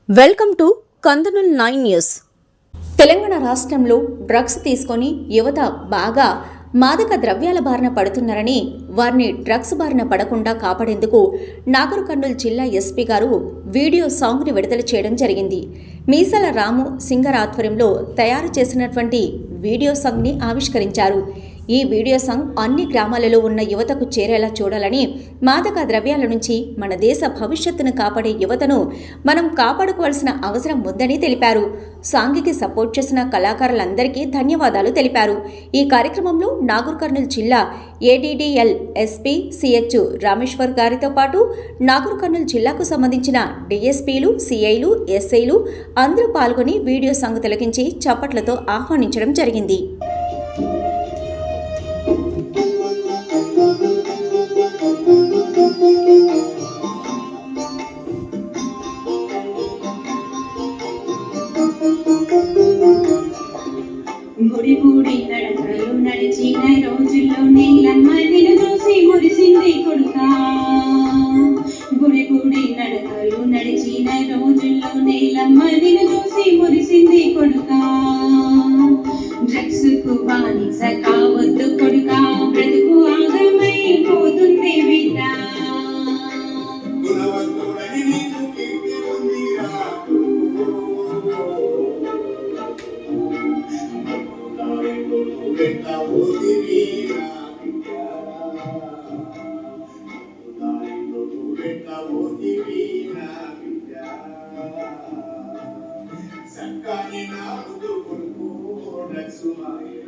Welcome to Kandanool 9 news. Telangana రాష్ట్రంలో drugs తీసుకొని యువత బాగా మాదక ద్రవ్యాల బారిన పడుతున్నారని, వారిని డ్రగ్స్ బారిన పడకుండా కాపాడేందుకు నాగర్ కర్నూల్ జిల్లా ఎస్పీ గారు వీడియో సాంగ్ని విడుదల చేయడం జరిగింది. మీసాల రాము సింగర్ ఆధ్వర్యంలో తయారు చేసినటువంటి వీడియో సాంగ్ని ఆవిష్కరించారు. ఈ వీడియో సాంగ్ అన్ని గ్రామాలలో ఉన్న యువతకు చేరేలా చూడాలని, మాదక ద్రవ్యాల నుంచి మన దేశ భవిష్యత్తును కాపాడే యువతను మనం కాపాడుకోవాల్సిన అవసరం ఉందని తెలిపారు. సాంగ్కి సపోర్ట్ చేసిన కళాకారులందరికీ ధన్యవాదాలు తెలిపారు. ఈ కార్యక్రమంలో నాగర్ కర్నూల్ జిల్లా ఏడీడీఎల్ ఎస్పీ సిహెచ్ రామేశ్వర్ గారితో పాటు నాగర్ కర్నూల్ జిల్లాకు సంబంధించిన డీఎస్పీలు, సిఐలు, ఎస్ఐలు అందరూ పాల్గొని వీడియో సాంగ్ తిలకించి చప్పట్లతో ఆహ్వానించడం జరిగింది. గుడి గుడి నడకలు నడిచిన రోజుల్లో నీలమ్మ నిన్ను చూసి మురిసింది కొడుకా. గుడి గుడి నడకలు నడిచిన రోజుల్లో నీలమ్మ నిన్ను చూసి మురిసింది కొడుకా. డ్రగ్స్ కు బానిస కావద్దు కొడుకా, బ్రతుకు ఆగమైపోతుంది బిడ్డ. Sakani na udu kurku, dak sumai.